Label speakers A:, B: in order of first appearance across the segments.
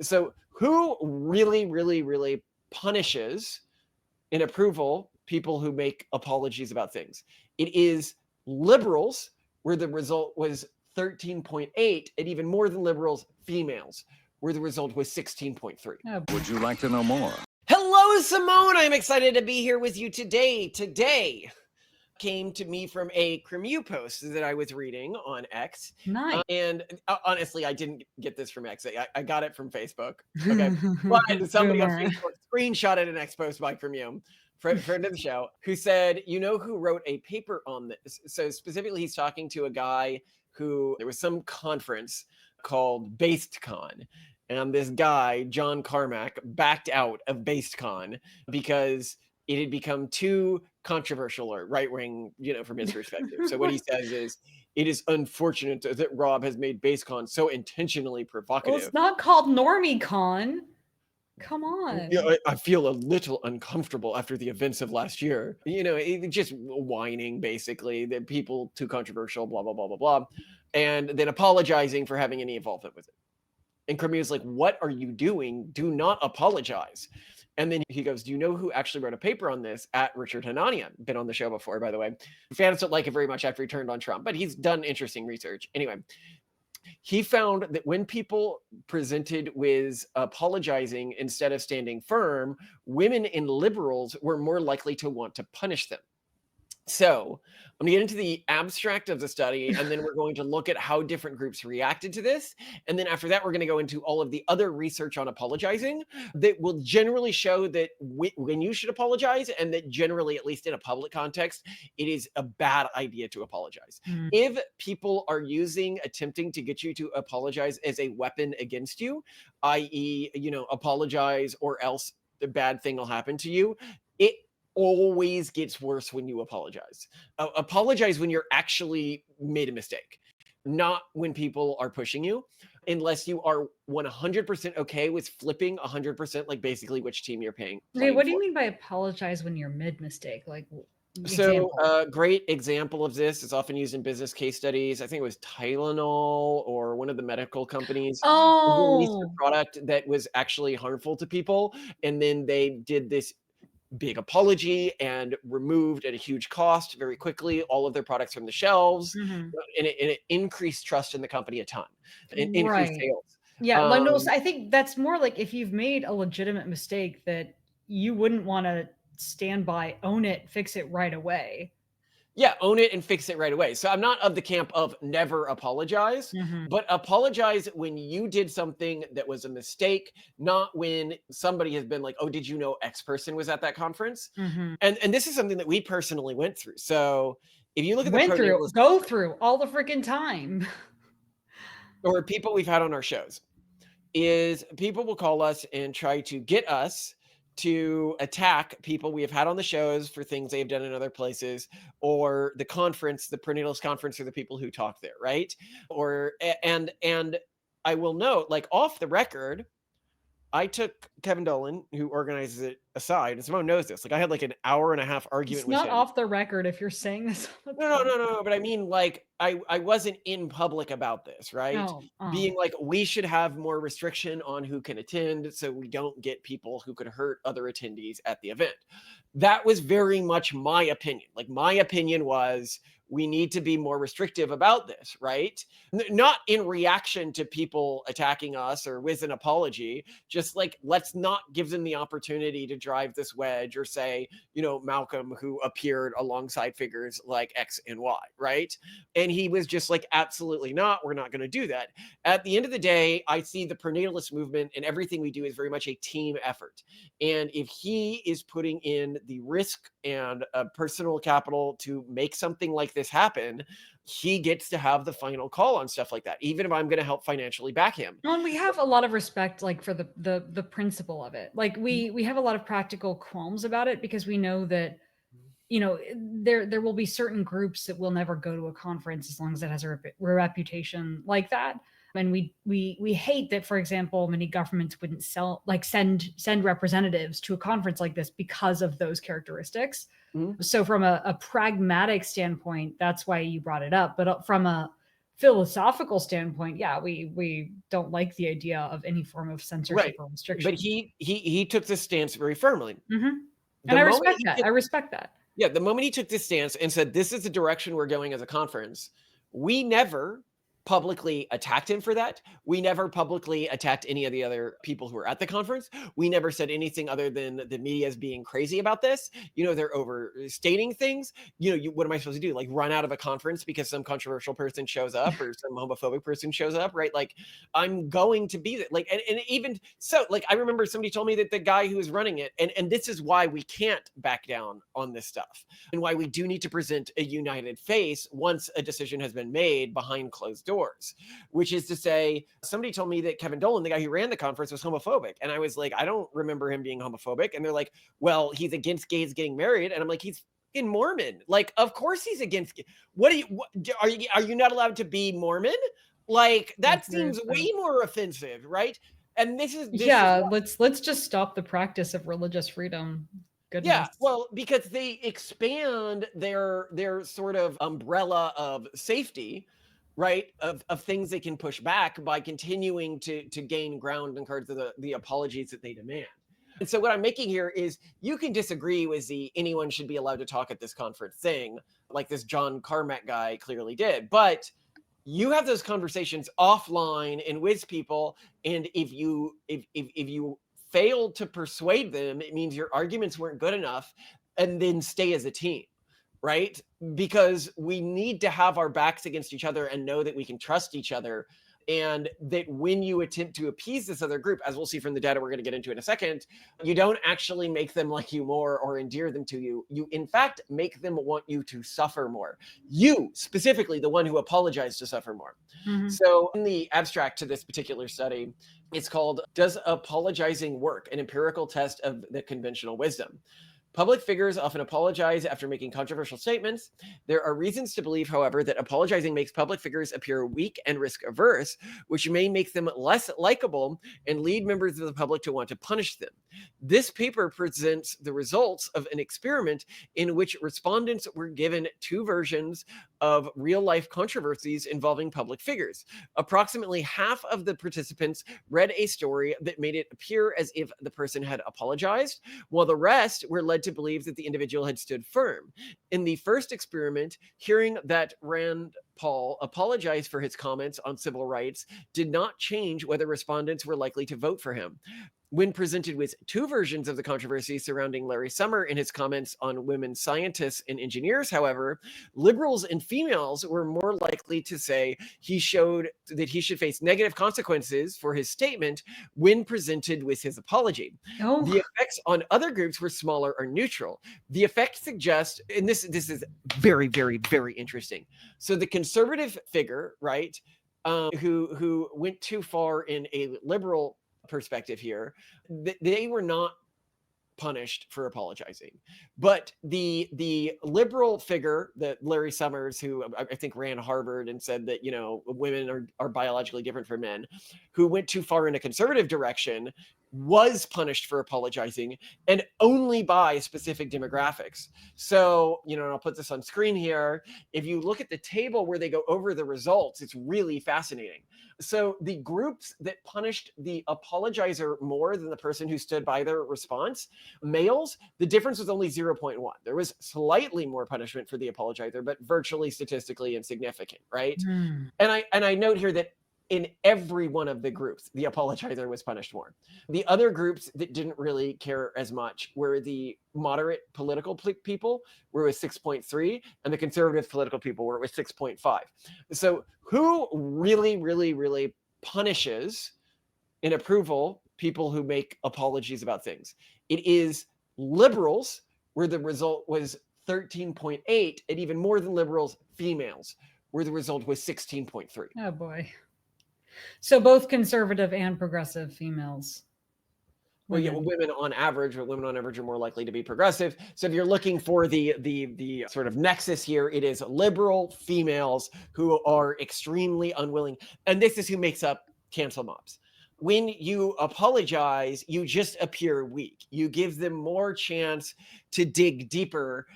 A: So who really, really, really punishes in approval people who make apologies about things? It is liberals, where the result was 13.8, and even more than liberals, females, where the result was 16.3.
B: Would you like to know more?
A: Hello, Simone. I'm excited to be here with you today. Today came to me from a Cremu post that I was reading on X.
C: Nice.
A: And honestly, I didn't get this from X. I got it from Facebook. Okay. But somebody on Facebook screenshotted an X post by Cremu, friend of the show, who said, you know who wrote a paper on this? So specifically, he's talking to a guy who, there was some conference called BasedCon. And this guy, John Carmack, backed out of BasedCon because it had become too controversial or right-wing, from his perspective. So what he says is, it is unfortunate that Rob has made BasedCon so intentionally provocative.
C: Well, it's not called NormieCon. Come on.
A: I feel a little uncomfortable after the events of last year. Just whining, basically, that people too controversial, blah, blah, blah, blah, blah. And then apologizing for having any involvement with it. And Cremu is like, what are you doing? Do not apologize. And then he goes, do you know who actually wrote a paper on this? At Richard Hanania. Been on the show before, by the way. Fans don't like it very much after he turned on Trump, but he's done interesting research. Anyway, he found that when people presented with apologizing instead of standing firm, women and liberals were more likely to want to punish them. So I'm going to get into the abstract of the study, and then we're going to look at how different groups reacted to this. And then after that, we're going to go into all of the other research on apologizing that will generally show that when you should apologize, and that generally, at least in a public context, it is a bad idea to apologize. If people are attempting to get you to apologize as a weapon against you, i.e., apologize or else the bad thing will happen to you, it always gets worse when you apologize. Apologize when you're actually made a mistake, not when people are pushing you, unless you are 100% okay with flipping 100%, like basically which team you're playing.
C: Okay, what do you mean by apologize when you're mid-mistake? Like,
A: so a great example of this is often used in business case studies. I think it was Tylenol or one of the medical companies released a product that was actually harmful to people, and then they did this big apology and removed at a huge cost very quickly all of their products from the shelves, and it increased trust in the company a ton, and increased sales.
C: Yeah, I think that's more like if you've made a legitimate mistake that you wouldn't want to stand by, own it, fix it right away.
A: Yeah, own it and fix it right away. So I'm not of the camp of never apologize, but apologize when you did something that was a mistake, not when somebody has been like, oh, did you know X person was at that conference? And this is something that we personally went through. So if you look at
C: go through all the freaking time,
A: or people we've had on our shows, is people will call us and try to get us to attack people we have had on the shows for things they've done in other places, or the conference, the prenatals conference, or the people who talk there, right? And I will note, like, off the record, I took Kevin Dolan, who organizes it, aside, and Simone knows this. Like, I had like an hour-and-a-half argument with him.
C: It's not off the record if you're saying this.
A: No. But I mean, like, I wasn't in public about this, right? Being like, we should have more restriction on who can attend so we don't get people who could hurt other attendees at the event. That was very much my opinion. Like, my opinion was, we need to be more restrictive about this, right? Not in reaction to people attacking us or with an apology, just like, let's not give them the opportunity to drive this wedge or say, Malcolm, who appeared alongside figures like X and Y, right? And he was just like, absolutely not. We're not going to do that. At the end of the day, I see the prenatalist movement and everything we do is very much a team effort. And if he is putting in the risk and personal capital to make something like this happen, he gets to have the final call on stuff like that, even if I'm going to help financially back him.
C: Well, and we have a lot of respect, like, for the principle of it. Like, we have a lot of practical qualms about it because we know that, there will be certain groups that will never go to a conference as long as it has a reputation like that. And we hate that, for example, many governments wouldn't send representatives to a conference like this because of those characteristics. So from a pragmatic standpoint, that's why you brought it up. But from a philosophical standpoint, yeah, we don't like the idea of any form of censorship
A: Right.
C: or restriction.
A: But he took this stance very firmly.
C: Mhm.
A: The
C: And I
A: moment
C: respect
A: he
C: that.
A: took
C: I respect that.
A: Yeah, the moment he took this stance and said, "This is the direction we're going as a conference," we never publicly attacked him for that. We never publicly attacked any of the other people who were at the conference. We never said anything other than the media is being crazy about this. They're overstating things. What am I supposed to do? Like run out of a conference because some controversial person shows up or some homophobic person shows up, right? Like I'm going to be like, and even so, like I remember somebody told me that the guy who was running it, and this is why we can't back down on this stuff and why we do need to present a united face once a decision has been made behind closed doors, which is to say, somebody told me that Kevin Dolan, the guy who ran the conference, was homophobic. And I was like, I don't remember him being homophobic. And they're like, well, he's against gays getting married. And I'm like, he's in Mormon. Like, of course he's against. Are you not allowed to be Mormon? Like, that
C: That's very
A: seems
C: funny.
A: way more offensive, right? And this is
C: Yeah, let's just stop the practice of religious freedom. Goodness.
A: Yeah, well, because they expand their sort of umbrella of safety, right? Of things they can push back by continuing to gain ground in terms of the apologies that they demand. And so what I'm making here is you can disagree with the anyone should be allowed to talk at this conference thing, like this John Carmack guy clearly did, but you have those conversations offline and with people, and if you failed to persuade them, it means your arguments weren't good enough, and then stay as a team, right? Because we need to have our backs against each other and know that we can trust each other. And that when you attempt to appease this other group, as we'll see from the data we're going to get into in a second, you don't actually make them like you more or endear them to you. You, in fact, make them want you to suffer more. You, specifically, the one who apologized, to suffer more.
C: Mhm.
A: So in the abstract to this particular study, it's called Does Apologizing Work? An Empirical Test of the Conventional Wisdom. Public figures often apologize after making controversial statements. There are reasons to believe, however, that apologizing makes public figures appear weak and risk averse, which may make them less likable and lead members of the public to want to punish them. This paper presents the results of an experiment in which respondents were given two versions of real-life controversies involving public figures. Approximately half of the participants read a story that made it appear as if the person had apologized, while the rest were led to believe that the individual had stood firm. In the first experiment, hearing that Rand Paul apologized for his comments on civil rights did not change whether respondents were likely to vote for him. When presented with two versions of the controversy surrounding Larry Summer and his comments on women scientists and engineers, however, liberals and females were more likely to say he showed that he should face negative consequences for his statement when presented with his apology.
C: Oh,
A: The effects on other groups were smaller or neutral. The effect suggests, and this is very, very, very interesting. So the conservative figure, right, who went too far in a liberal perspective here, they were not punished for apologizing, but the liberal figure, that Larry Summers, who I think ran Harvard and said that women are biologically different from men, who went too far in a conservative direction, was punished for apologizing, and only by specific demographics. So and I'll put this on screen here. If you look at the table where they go over the results, it's really fascinating. So the groups that punished the apologizer more than the person who stood by their response, males, the difference was only 0.1. There was slightly more punishment for the apologizer, but virtually statistically insignificant, right?
C: Hmm.
A: And I note here that in every one of the groups, the apologizer was punished more. The other groups that didn't really care as much were the moderate political people, where it was 6.3, and the conservative political people, where it was 6.5. So who really, really, really punishes in approval people who make apologies about things? It is liberals, where the result was 13.8, and even more than liberals, females, where the result was 16.3.
C: Oh boy. So both conservative and progressive females.
A: Well, yeah, women on average, but women on average are more likely to be progressive. So if you're looking for the sort of nexus here, it is liberal females who are extremely unwilling, and this is who makes up cancel mobs. When you apologize, you just appear weak. You give them more chance to dig deeper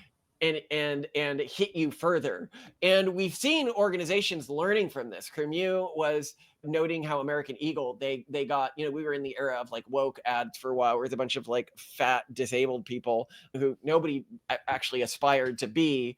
A: and hit you further. And we've seen organizations learning from this. Cremu was noting how American Eagle, they got, we were in the era of like woke ads for a while, where there's a bunch of like fat disabled people who nobody actually aspired to be,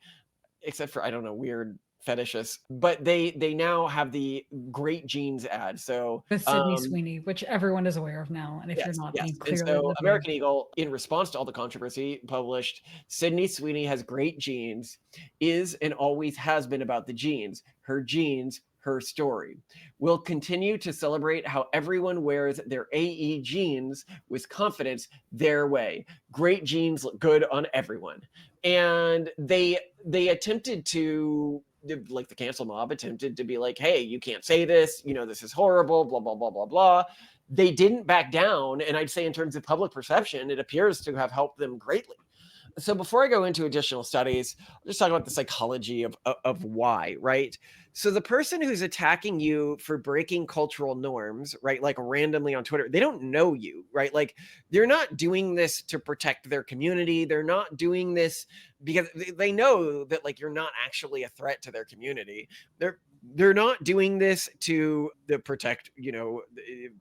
A: except for, I don't know, weird fetishists. But they now have the Great Jeans ad. So
C: With Sydney Sweeney, which everyone is aware of now. And if you're not,
A: yes.
C: then
A: And
C: clearly
A: so
C: listening.
A: American Eagle, in response to all the controversy, published Sydney Sweeney has great genes, is and always has been about the genes. Her genes, her story. We'll continue to celebrate how everyone wears their AE genes with confidence their way. Great genes look good on everyone. And they attempted to, like the cancel mob attempted to be like, hey, you can't say this, this is horrible, blah, blah, blah, blah, blah. They didn't back down. And I'd say in terms of public perception, it appears to have helped them greatly. So before I go into additional studies, I'll just talk about the psychology of why, right? So the person who's attacking you for breaking cultural norms, right, like randomly on Twitter, they don't know you, right? Like they're not doing this to protect their community. They're not doing this because they know that like you're not actually a threat to their community. They're not doing this to protect,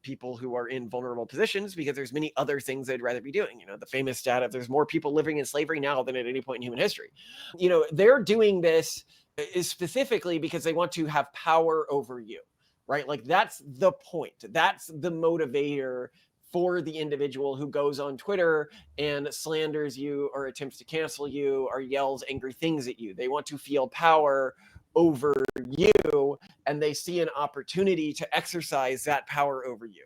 A: people who are in vulnerable positions, because there's many other things they'd rather be doing. The famous stat of there's more people living in slavery now than at any point in human history. They're doing this is specifically because they want to have power over you, right? Like that's the point. That's the motivator for the individual who goes on Twitter and slanders you or attempts to cancel you or yells angry things at you. They want to feel power over you, and they see an opportunity to exercise that power over you.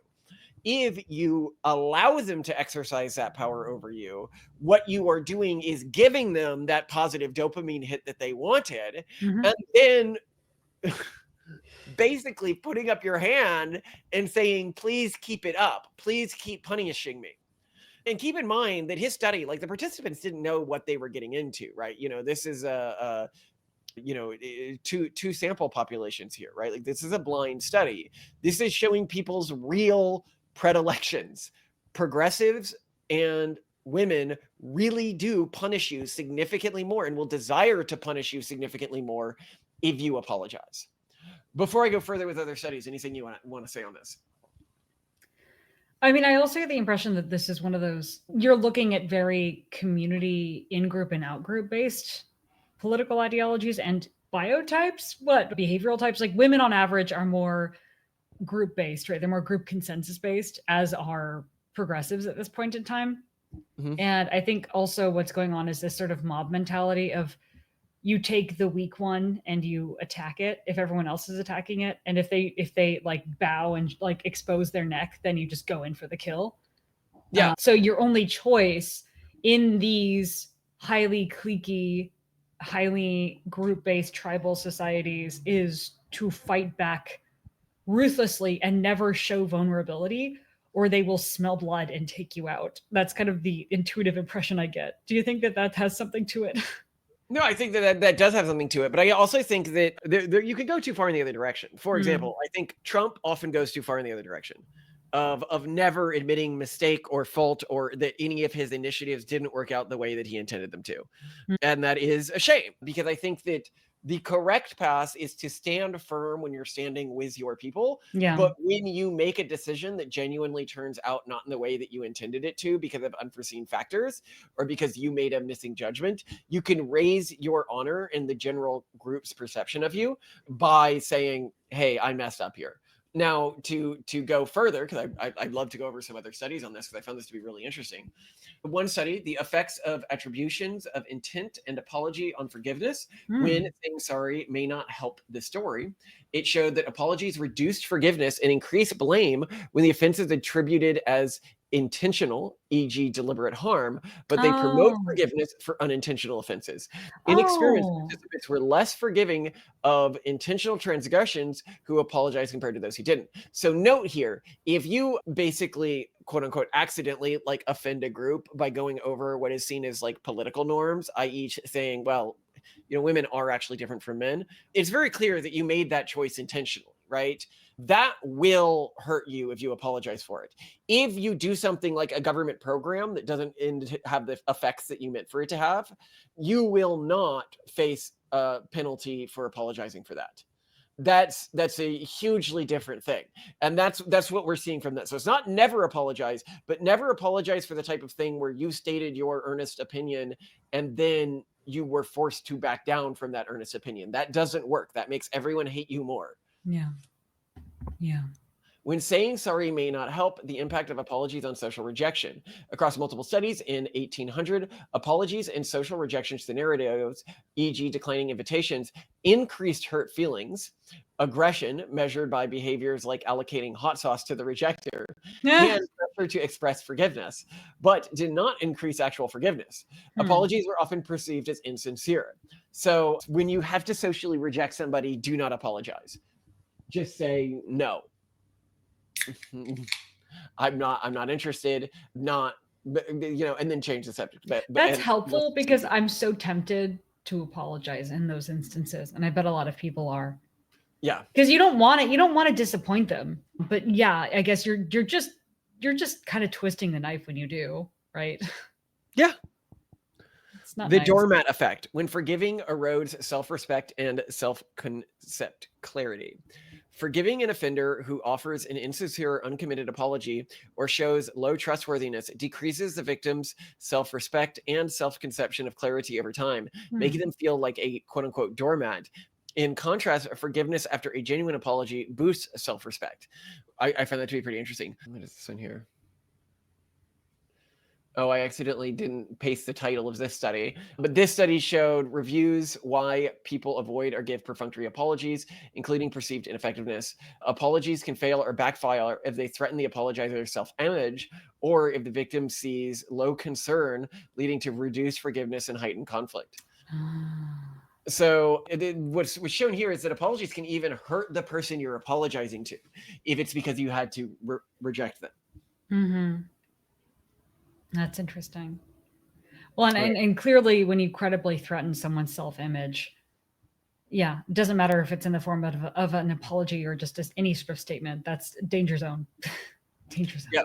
A: If you allow them to exercise that power over you, what you are doing is giving them that positive dopamine hit that they wanted, and then basically putting up your hand and saying, please keep it up. Please keep punishing me. And keep in mind that his study, like the participants didn't know what they were getting into, right? This is two sample populations here, right? Like this is a blind study. This is showing people's real predilections. Progressives and women really do punish you significantly more and will desire to punish you significantly more if you apologize. Before I go further with other studies, anything you want to say on this?
C: I mean, I also get the impression that this is one of those, you're looking at very community in-group and out-group based political ideologies and biotypes, what behavioral types. Like women on average are more group-based, right? They're more group consensus-based, as are progressives at this point in time. And I think also what's going on is this sort of mob mentality of you take the weak one and you attack it if everyone else is attacking it. And if they like bow and like expose their neck, then you just go in for the kill.
A: Yeah.
C: So your only choice in these highly cliquey, highly group-based tribal societies is to fight back ruthlessly and never show vulnerability, or they will smell blood and take you out. That's kind of the intuitive impression I get. Do you think that has something to it?
A: No, I think that does have something to it, but I also think that you could go too far in the other direction. For example, I think Trump often goes too far in the other direction of never admitting mistake or fault, or that any of his initiatives didn't work out the way that he intended them to. And that is a shame, because I think that the correct path is to stand firm when you're standing with your people.
C: Yeah.
A: But when you make a decision that genuinely turns out not in the way that you intended it to because of unforeseen factors, or because you made a missing judgment, you can raise your honor in the general group's perception of you by saying, hey, I messed up here. Now, to go further, because I'd love to go over some other studies on this, because I found this to be really interesting. One study, the effects of attributions of intent and apology on forgiveness when saying sorry may not help the story. It showed that apologies reduced forgiveness and increased blame when the offense is attributed as intentional, e.g. deliberate harm, but they promote forgiveness for unintentional offenses. In experiments, participants were less forgiving of intentional transgressions who apologized compared to those who didn't. So note here, if you basically, quote unquote, accidentally like offend a group by going over what is seen as like political norms, i.e. saying, well, women are actually different from men, it's very clear that you made that choice intentionally, right? that will hurt you if you apologize for it. If you do something like a government program that doesn't have the effects that you meant for it to have, you will not face a penalty for apologizing for that. That's a hugely different thing. And that's what we're seeing from that. So it's not never apologize, but never apologize for the type of thing where you stated your earnest opinion and then you were forced to back down from that earnest opinion. That doesn't work. That makes everyone hate you more.
C: Yeah. Yeah.
A: When saying sorry may not help, the impact of apologies on social rejection. Across multiple studies in 1800, apologies and social rejection scenarios, e.g. declining invitations, increased hurt feelings, aggression measured by behaviors like allocating hot sauce to the rejecter, and pressure to express forgiveness, but did not increase actual forgiveness. Apologies were often perceived as insincere. So when you have to socially reject somebody, do not apologize. Just say no. I'm not interested, not, and then change the subject. But
C: that's helpful because I'm so tempted to apologize in those instances. And I bet a lot of people are.
A: Yeah.
C: Because you don't want it. You don't want to disappoint them. But yeah, I guess you're just kind of twisting the knife when you do, right?
A: Yeah.
C: It's not
A: the
C: nice.
A: doormat effect. When forgiving erodes self-respect and self-concept clarity. Forgiving an offender who offers an insincere, uncommitted apology or shows low trustworthiness decreases the victim's self-respect and self-conception of clarity over time, making them feel like a quote-unquote doormat. In contrast, forgiveness after a genuine apology boosts self-respect. I find that to be pretty interesting. What is this one here? Oh, I accidentally didn't paste the title of this study. But this study showed reviews why people avoid or give perfunctory apologies, including perceived ineffectiveness. Apologies can fail or backfire if they threaten the apologizer's self-image or if the victim sees low concern, leading to reduced forgiveness and heightened conflict. So what's shown here is that apologies can even hurt the person you're apologizing to if it's because you had to reject them.
C: Mm-hmm. That's interesting. Well, and clearly when you credibly threaten someone's self-image, yeah, it doesn't matter if it's in the form of an apology or just any sort of statement. That's danger zone. Danger zone.
A: Yeah.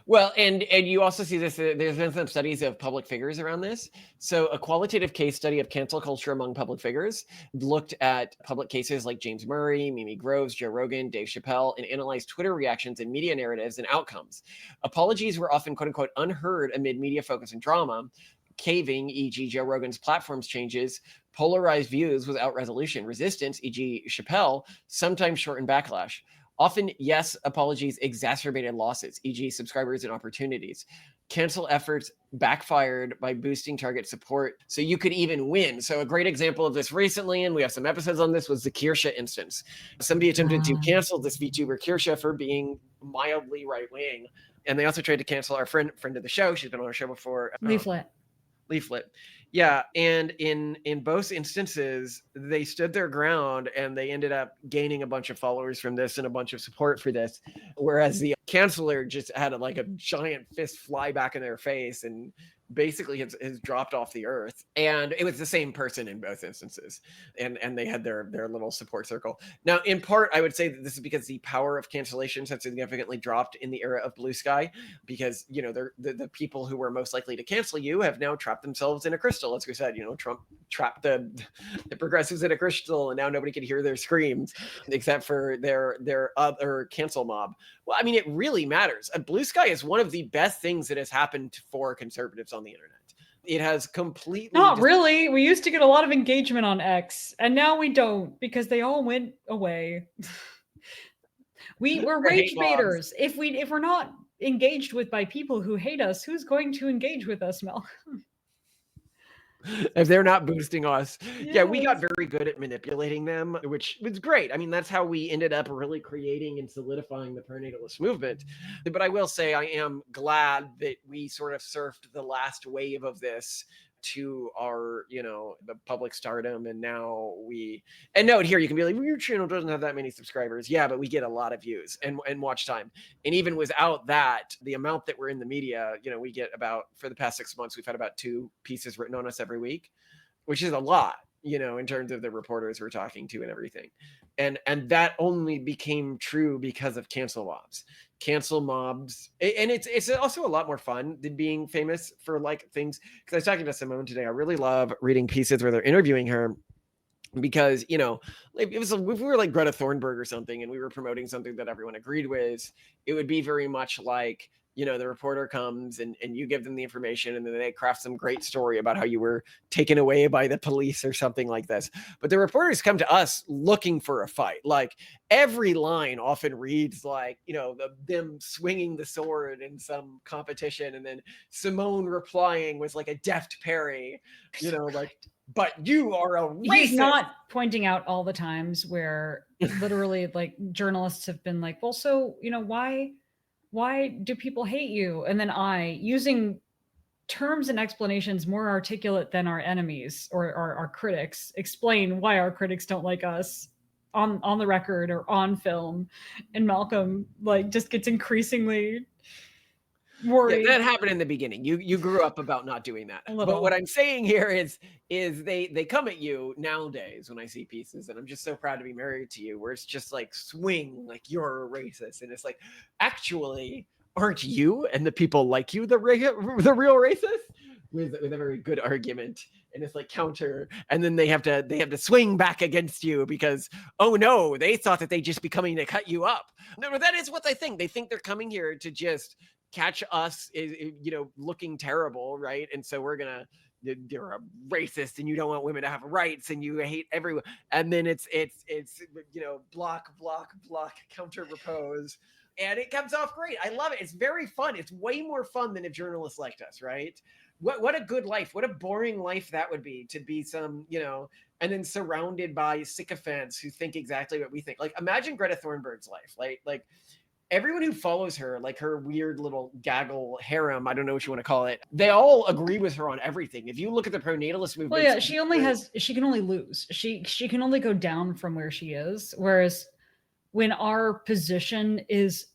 A: Well, and you also see this, there's been some studies of public figures around this. So a qualitative case study of cancel culture among public figures looked at public cases like James Murray, Mimi Groves, Joe Rogan, Dave Chappelle, and analyzed Twitter reactions and media narratives and outcomes. Apologies were often, quote unquote, unheard amid media focus and drama. Caving, e.g. Joe Rogan's platforms changes, polarized views without resolution, resistance, e.g. Chappelle, sometimes shortened backlash. Often, yes, apologies exacerbated losses, e.g. subscribers and opportunities. Cancel efforts backfired by boosting target support, so you could even win. So a great example of this recently, and we have some episodes on this, was the Kirsche instance. Somebody attempted to cancel this VTuber Kirsche for being mildly right-wing, and they also tried to cancel our friend of the show. She's been on our show before. Leaflet. Yeah. And in both instances, they stood their ground and they ended up gaining a bunch of followers from this and a bunch of support for this. Whereas the canceller just had a giant fist fly back in their face and basically has dropped off the earth. And it was the same person in both instances. And they had their little support circle. Now, in part, I would say that this is because the power of cancellations has significantly dropped in the era of Blue Sky, because, the people who were most likely to cancel you have now trapped themselves in a crystal. As we said, Trump trapped the progressives in a crystal, and now nobody can hear their screams except for their other cancel mob. Well, I mean, it really matters. Blue Sky is one of the best things that has happened for conservatives on the internet. It has completely...
C: Not really. We used to get a lot of engagement on X, and now we don't because they all went away. We're rage baiters. If we're not engaged with by people who hate us, who's going to engage with us, Mel?
A: If they're not boosting us. Yes. Yeah, we got very good at manipulating them, which was great. I mean, that's how we ended up really creating and solidifying the perinatalist movement. But I will say I am glad that we sort of surfed the last wave of this to our, the public stardom. And now note here, you can be like, well, your channel doesn't have that many subscribers. Yeah, but we get a lot of views and watch time. And even without that, the amount that we're in the media, we get for the past 6 months, we've had about 2 pieces written on us every week, which is a lot. you know, in terms of the reporters we're talking to and everything. And that only became true because of cancel mobs. Cancel mobs, and it's also a lot more fun than being famous for like things. Because I was talking to Simone today. I really love reading pieces where they're interviewing her, because, you know, it was, if we were like Greta Thunberg or something and we were promoting something that everyone agreed with, it would be very much like, you know, the reporter comes and you give them the information and then they craft some great story about how you were taken away by the police or something like this. But the reporters come to us looking for a fight. Like every line often reads like, you know, them swinging the sword in some competition and then Simone replying with like a deft parry, you know, like, but you are a racist.
C: He's not pointing out all the times where literally like journalists have been like, well, so, you know, why do people hate you? And then I, using terms and explanations more articulate than our enemies or our critics, explain why our critics don't like us on the record or on film. And Malcolm like just gets increasingly worried.
A: Yeah, that happened in the beginning. You grew up about not doing that.
C: A
A: But
C: little.
A: what I'm saying here is they come at you nowadays when I see pieces, and I'm just so proud to be married to you, where it's just like swing, like you're a racist, and it's like, actually, aren't you and the people like you the real racist? With a very good argument, and it's like counter, and then they have to swing back against you because, oh no, they thought that they'd just be coming to cut you up. No, but that is what they think. They think they're coming here to just catch us, you know, looking terrible, right? And so we're gonna, you're a racist and you don't want women to have rights and you hate everyone, and then it's you know, block counter repose, and it comes off great. I love it. It's very fun. It's way more fun than if journalists liked us, right? What a good life. What a boring life that would be, to be some, you know, and then surrounded by sycophants who think exactly what we think. Like imagine Greta Thunberg's life. Like everyone who follows her, like her weird little gaggle harem, I don't know what you want to call it, they all agree with her on everything. If you look at the pronatalist movement,
C: well, yeah, she can only lose. She can only go down from where she is. Whereas when our position is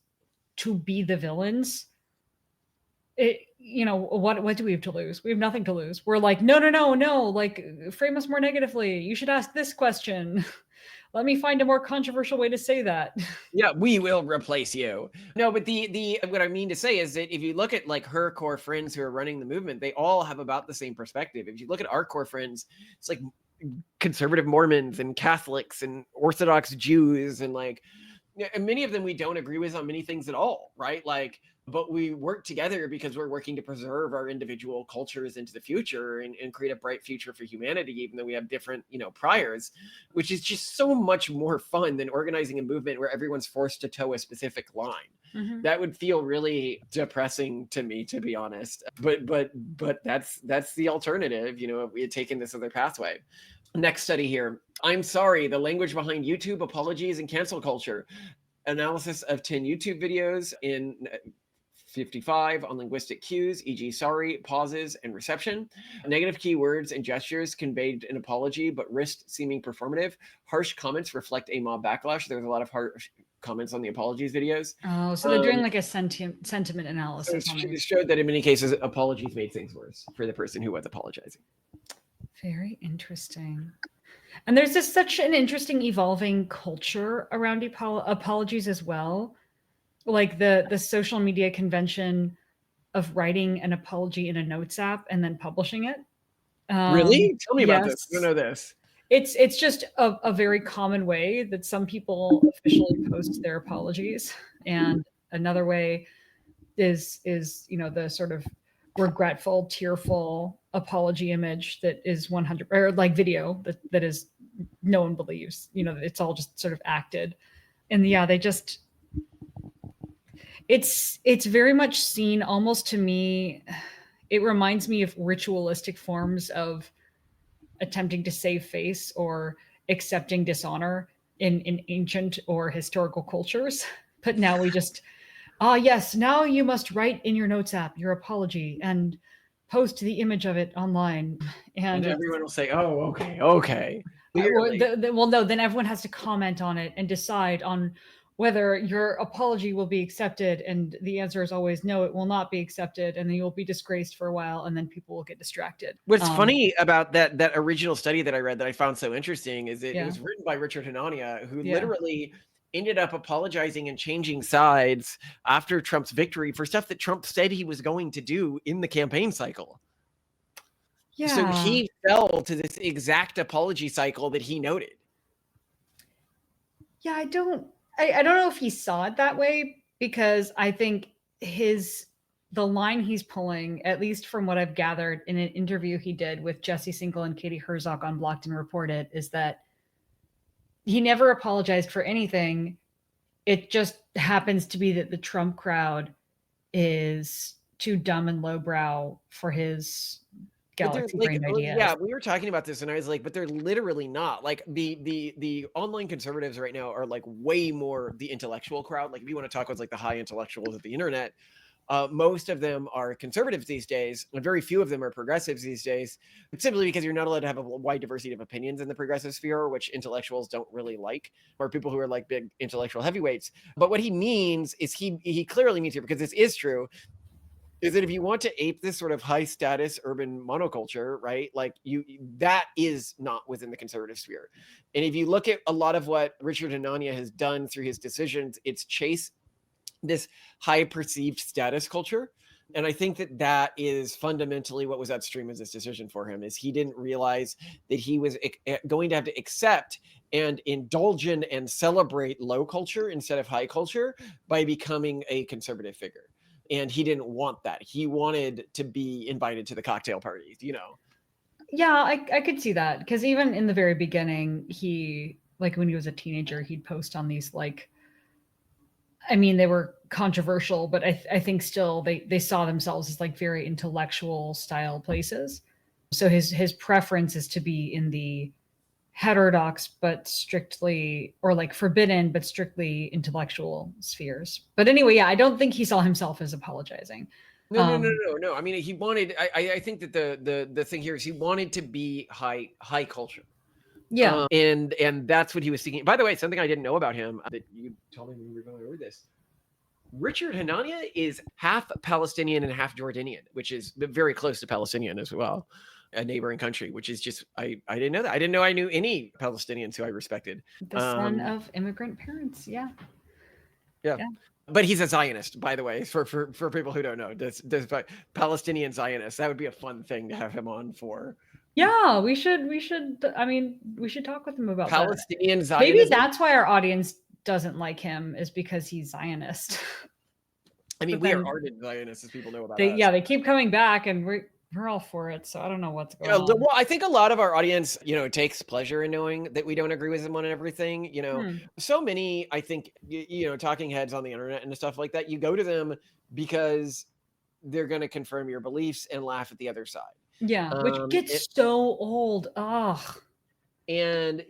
C: to be the villains, it, you know, what do we have to lose? We have nothing to lose. We're like, no, like frame us more negatively. You should ask this question. Let me find a more controversial way to say that.
A: Yeah, we will replace you. No, but the what I mean to say is that if you look at like her core friends who are running the movement, they all have about the same perspective. If you look at our core friends, it's like conservative Mormons and Catholics and Orthodox Jews, and like, and many of them we don't agree with on many things at all, right? Like, but we work together because we're working to preserve our individual cultures into the future and create a bright future for humanity, even though we have different, you know, priors, which is just so much more fun than organizing a movement where everyone's forced to toe a specific line. Mm-hmm. That would feel really depressing to me, to be honest. But that's the alternative, you know, if we had taken this other pathway. Next study here. I'm sorry, the language behind YouTube apologies and cancel culture. Analysis of 10 YouTube videos in 55 on linguistic cues, e.g. sorry, pauses, and reception. Negative keywords and gestures conveyed an apology, but risked seeming performative. Harsh comments reflect a mob backlash. There's a lot of harsh comments on the apologies videos.
C: Oh, so they're doing like a sentiment analysis.
A: So it showed that in many cases, apologies made things worse for the person who was apologizing.
C: Very interesting. And there's just such an interesting evolving culture around apologies as well. Like the social media convention of writing an apology in a notes app and then publishing it.
A: Really? Tell me about this. I don't know this.
C: It's just a very common way that some people officially post their apologies. And another way is, you know, the sort of regretful, tearful apology image that is 100, or like video that is no one believes, you know, it's all just sort of acted. And yeah, they just, it's very much seen almost to me. It reminds me of ritualistic forms of attempting to save face or accepting dishonor in ancient or historical cultures. But now we just, yes, now you must write in your notes app your apology and post the image of it online. And
A: everyone will say, oh, okay.
C: Well, no, then everyone has to comment on it and decide on whether your apology will be accepted, and the answer is always no, it will not be accepted, and then you'll be disgraced for a while, and then people will get distracted.
A: What's funny about that original study that I read that I found so interesting is it was written by Richard Hanania, who literally ended up apologizing and changing sides after Trump's victory for stuff that Trump said he was going to do in the campaign cycle. So he fell to this exact apology cycle that he noted.
C: Yeah, I don't know if he saw it that way, because I think the line he's pulling, at least from what I've gathered in an interview he did with Jesse Singal and Katie Herzog on Blocked and Reported, is that he never apologized for anything. It just happens to be that the Trump crowd is too dumb and lowbrow for his galaxy brain ideas.
A: Yeah, we were talking about this and I was like, but they're literally not. Like the online conservatives right now are like way more the intellectual crowd. Like if you want to talk with like the high intellectuals of the internet, most of them are conservatives these days, and very few of them are progressives these days, simply because you're not allowed to have a wide diversity of opinions in the progressive sphere, which intellectuals don't really like, or people who are like big intellectual heavyweights. But what he means is he clearly means here, because this is true, is that if you want to ape this sort of high status urban monoculture, right? Like that is not within the conservative sphere. And if you look at a lot of what Richard Hanania has done through his decisions, it's chase this high perceived status culture. And I think that is fundamentally what was upstream of this decision for him, is he didn't realize that he was going to have to accept and indulge in and celebrate low culture instead of high culture by becoming a conservative figure. And he didn't want that. He wanted to be invited to the cocktail parties, you know?
C: Yeah, I could see that. Because even in the very beginning, he, like when he was a teenager, he'd post on these like, I mean, they were controversial, but I think still they saw themselves as like very intellectual style places. So his preference is to be in the heterodox but strictly, or like forbidden but strictly intellectual spheres. But anyway, yeah, I don't think he saw himself as apologizing.
A: No. I mean, he wanted. I think that the thing here is he wanted to be high culture.
C: Yeah.
A: And that's what he was seeking. By the way, something I didn't know about him that you told me when we were going over this. Richard Hanania is half Palestinian and half Jordanian, which is very close to Palestinian as well, a neighboring country, which is just, I didn't know that. I didn't know I knew any Palestinians who I respected.
C: The son of immigrant parents. Yeah.
A: But he's a Zionist, by the way, for people who don't know. This Palestinian Zionist. That would be a fun thing to have him on for.
C: Yeah, we should. I mean, we should talk with him about
A: Palestinian
C: that.
A: Zionism.
C: Maybe that's why our audience doesn't like him, is because he's Zionist.
A: I mean, we are ardent Zionists, as people know about us.
C: Yeah, they keep coming back, and we're all for it. So I don't know what's going on.
A: Well, I think a lot of our audience, takes pleasure in knowing that we don't agree with them on everything. So many, I think, talking heads on the internet and stuff like that, you go to them because they're going to confirm your beliefs and laugh at the other side.
C: Yeah, which gets so old. Ugh.
A: And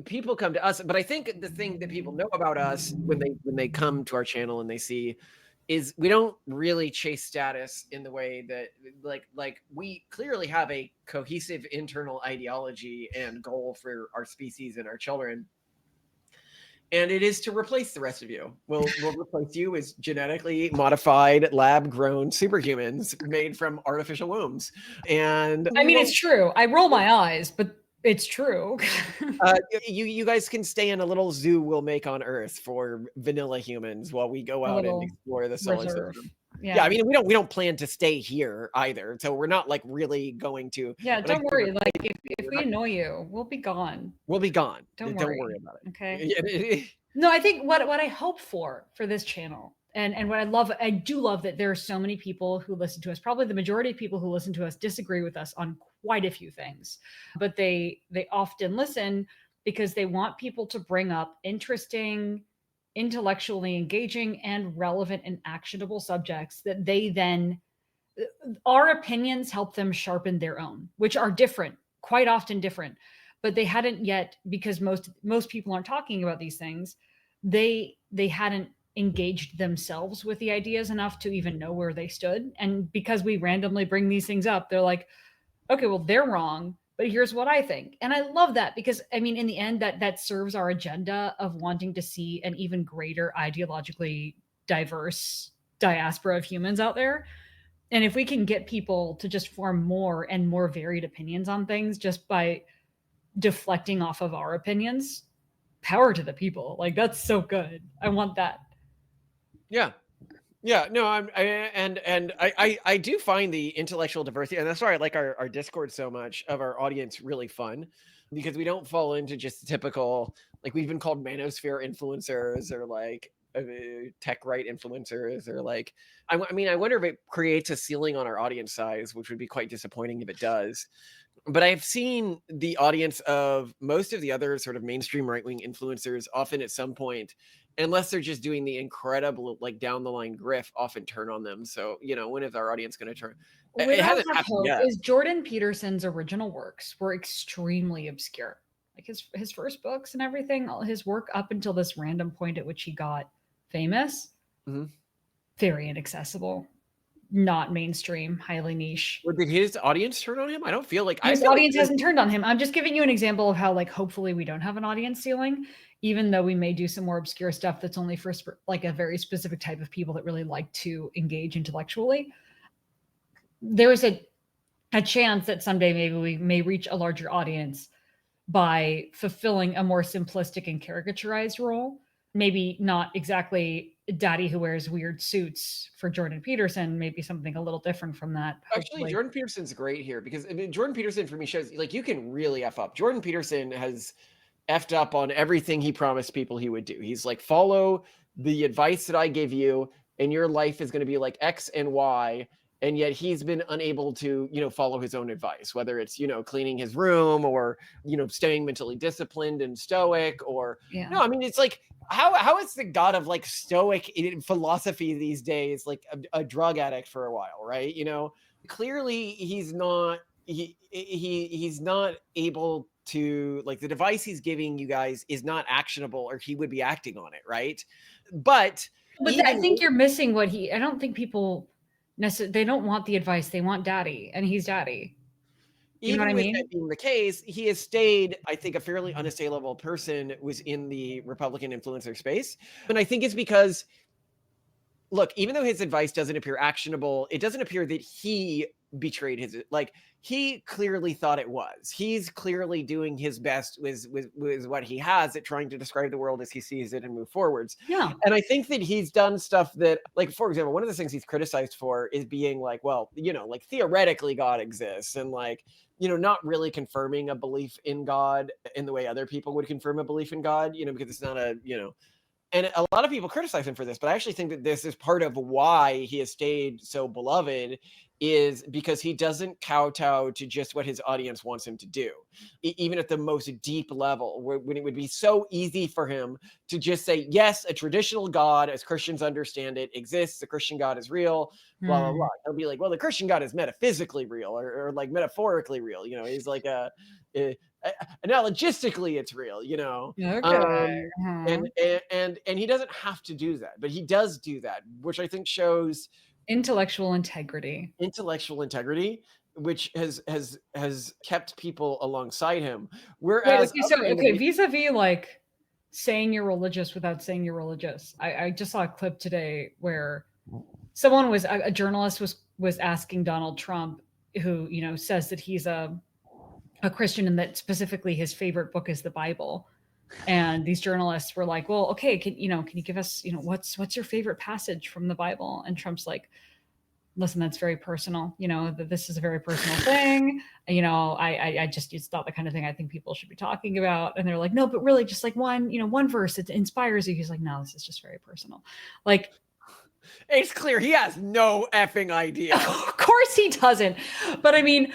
A: people come to us, but I think the thing that people know about us when they come to our channel and they see is we don't really chase status in the way that like we clearly have a cohesive internal ideology and goal for our species and our children. And it is to replace the rest of you. We'll replace you as genetically modified, lab-grown superhumans made from artificial wombs. And
C: I mean, it's true. I roll my eyes, but it's true.
A: You guys can stay in a little zoo we'll make on Earth for vanilla humans while we go out and explore the solar system. Yeah, I mean, we don't plan to stay here either, so we're not like really going to.
C: Yeah, don't worry. Like if we annoy you, we'll be gone.
A: We'll be gone.
C: Don't
A: worry about it.
C: Okay. No, I think what I hope for this channel, and what I do love that there are so many people who listen to us. Probably the majority of people who listen to us disagree with us on quite a few things, but they often listen because they want people to bring up interesting, intellectually engaging, and relevant and actionable subjects that they then, our opinions help them sharpen their own, which are different, quite often different, but they hadn't yet, because most people aren't talking about these things. They hadn't engaged themselves with the ideas enough to even know where they stood. And because we randomly bring these things up, they're like, okay, well, they're wrong. but here's what I think. And I love that because I mean, in the end, that serves our agenda of wanting to see an even greater ideologically diverse diaspora of humans out there. And if we can get people to just form more and more varied opinions on things just by deflecting off of our opinions, power to the people. Like that's so good. I want that.
A: Yeah. Yeah, no, I do find the intellectual diversity, and that's why I like our Discord so much, of our audience, really fun, because we don't fall into just the typical, like, we've been called manosphere influencers, or like tech right influencers, or like, I mean, I wonder if it creates a ceiling on our audience size, which would be quite disappointing if it does. But I've seen the audience of most of the other sort of mainstream right-wing influencers often at some point, unless they're just doing the incredible, like, down the line grift, often turn on them. So, when is our audience going to turn?
C: Where
A: It
C: I
A: hasn't
C: have
A: happened
C: hope
A: yet.
C: is Jordan Peterson's original works were extremely obscure. Like his first books and everything, all his work up until this random point at which he got famous,
A: Mhm.
C: very inaccessible, not mainstream, highly niche.
A: Or did his audience turn on him? I
C: His
A: feel like
C: audience hasn't turned on him. I'm just giving you an example of how, like, hopefully we don't have an audience ceiling, even though we may do some more obscure stuff that's only for like a very specific type of people that really like to engage intellectually. There's a chance that someday maybe we may reach a larger audience by fulfilling a more simplistic and caricaturized role. Maybe not exactly daddy who wears weird suits for Jordan Peterson, maybe something a little different from that,
A: Actually,
C: hopefully.
A: Jordan Peterson's great here, because I mean, Jordan Peterson for me shows, like, you can really F up. Jordan Peterson has effed up on everything he promised people he would do. He's like, follow the advice that I give you, and your life is going to be like X and Y. And yet he's been unable to, follow his own advice, whether it's, cleaning his room, or, staying mentally disciplined and stoic, or
C: Yeah.
A: no, I mean, it's like, how is the god of, like, stoic philosophy these days, like a drug addict for a while, right? Clearly he's not able to, like, the device he's giving you guys is not actionable, or he would be acting on it, right? But
C: But I
A: even
C: think you're missing what I don't think people necessarily, they don't want the advice. They want daddy, and he's daddy. You know what I
A: even with that
C: mean?
A: being the case, he has stayed, I think, a fairly unassailable person was in the Republican influencer space. And I think it's because, look, even though his advice doesn't appear actionable, it doesn't appear that he betrayed his, like, he clearly thought it was. He's clearly doing his best with what he has at trying to describe the world as he sees it and move forwards.
C: Yeah.
A: And I think that he's done stuff that, like, for example, one of the things he's criticized for is being like, well, like, theoretically God exists, and, like, not really confirming a belief in God in the way other people would confirm a belief in God, because it's not a, and a lot of people criticize him for this, but I actually think that this is part of why he has stayed so beloved, is because he doesn't kowtow to just what his audience wants him to do, even at the most deep level, when it would be so easy for him to just say, yes, a traditional God, as Christians understand it, exists. The Christian God is real, blah, blah, blah.
C: Mm.
A: He'll be like, well, the Christian God is metaphysically real, or like metaphorically real. He's like now logistically it's real,
C: Okay.
A: and he doesn't have to do that, but he does do that, which I think shows
C: Intellectual integrity.
A: intellectual integrity, which has kept people alongside him.
C: Wait,
A: Whereas
C: okay, so
A: other
C: okay,
A: individuals,
C: vis-a-vis like saying you're religious without saying you're religious. I just saw a clip today where someone was a journalist was asking Donald Trump, who says that he's a Christian and that specifically his favorite book is the Bible. And these journalists were like, well, okay, can you give us, what's your favorite passage from the Bible? And Trump's like, listen, that's very personal. That this is a very personal thing. I just, it's not the kind of thing I think people should be talking about. And they're like, no, but really just like one verse that inspires you. He's like, no, this is just very personal. Like,
A: it's clear he has no effing idea.
C: of course he doesn't. But I mean,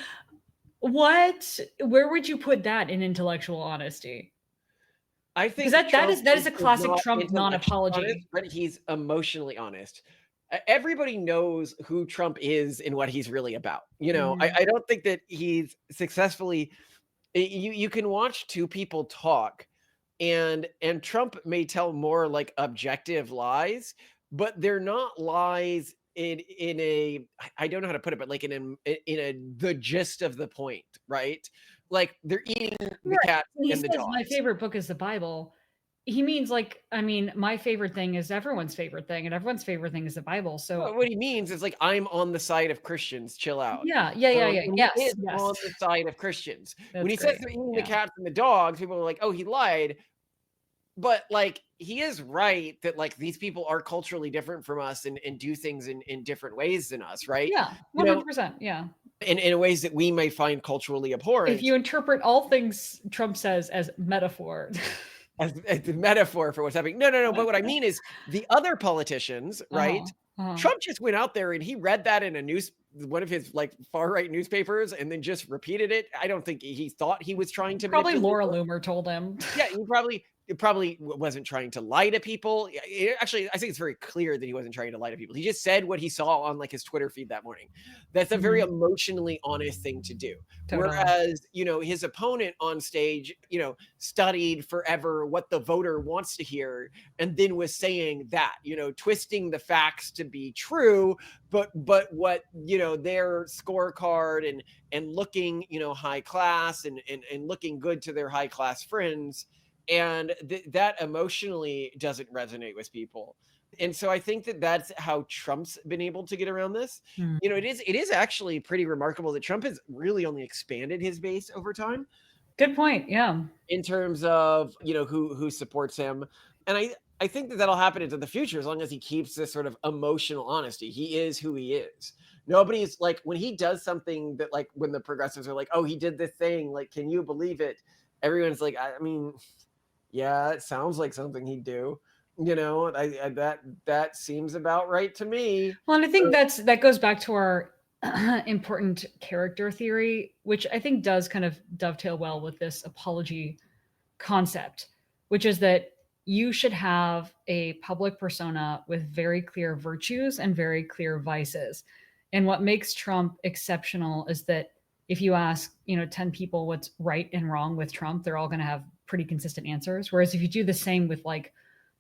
C: where would you put that in intellectual honesty?
A: I
C: Because
A: think
C: that
A: Trump
C: is a classic
A: not
C: Trump
A: intellectually honest,
C: non-apology.
A: but he's emotionally honest. Everybody knows who Trump is and what he's really about.
C: Mm.
A: I don't think that he's successfully. You can watch two people talk, and Trump may tell more, like, objective lies, but they're not lies in a, I don't know how to put it, but like in a the gist of the point, right? like they're eating the
C: Right.
A: cat
C: When he
A: and the
C: says my
A: dogs.
C: favorite book is the Bible, he means like, I mean, my favorite thing is everyone's favorite thing, and everyone's favorite thing is the Bible. So
A: What he means is like, I'm on the side of Christians, chill out.
C: yeah, yeah, yeah, yeah.
A: And he
C: Yes,
A: is
C: yes.
A: on the side of Christians. When
C: That's
A: he says
C: great.
A: they're eating the
C: Yeah.
A: cats and the dogs, people are like, oh, he lied. But like he is right that like these people are culturally different from us and do things in different ways than us, right?
C: Yeah,
A: You know,
C: 100%. Yeah.
A: in ways that we may find culturally
C: If
A: abhorrent
C: you interpret all things Trump says as metaphor.
A: as the metaphor for what's happening. No, no, no. But what I mean is the other politicians, right?
C: Uh-huh. Uh-huh.
A: Trump just went out there and he read that in one of his like far right newspapers and then just repeated it. I don't think he thought he was trying to
C: Probably
A: manipulate.
C: Laura Loomer told him.
A: Yeah, he probably wasn't trying to lie to people. Actually, I think it's very clear that he wasn't trying to lie to people. He just said what he saw on like his Twitter feed that morning. That's a very emotionally honest thing to do.
C: Totally.
A: Whereas, his opponent on stage, studied forever what the voter wants to hear and then was saying that, twisting the facts to be true, but what, their scorecard and looking, high class and looking good to their high class friends. And that emotionally doesn't resonate with people. And so I think that that's how Trump's been able to get around this.
C: Mm.
A: It is actually pretty remarkable that Trump has really only expanded his base over time
C: Good point. Yeah.
A: in terms of, who supports him. And I think that that'll happen into the future as long as he keeps this sort of emotional honesty. He is who he is. Nobody's like, when he does something that like when the progressives are like, oh, he did this thing, like, can you believe it? Everyone's like, I mean, yeah, it sounds like something he'd do. That seems about right to me.
C: Well, and I think that goes back to our important character theory, which I think does kind of dovetail well with this apology concept, which is that you should have a public persona with very clear virtues and very clear vices. And what makes Trump exceptional is that if you ask, 10 people what's right and wrong with Trump, they're all going to have pretty consistent answers. Whereas if you do the same with like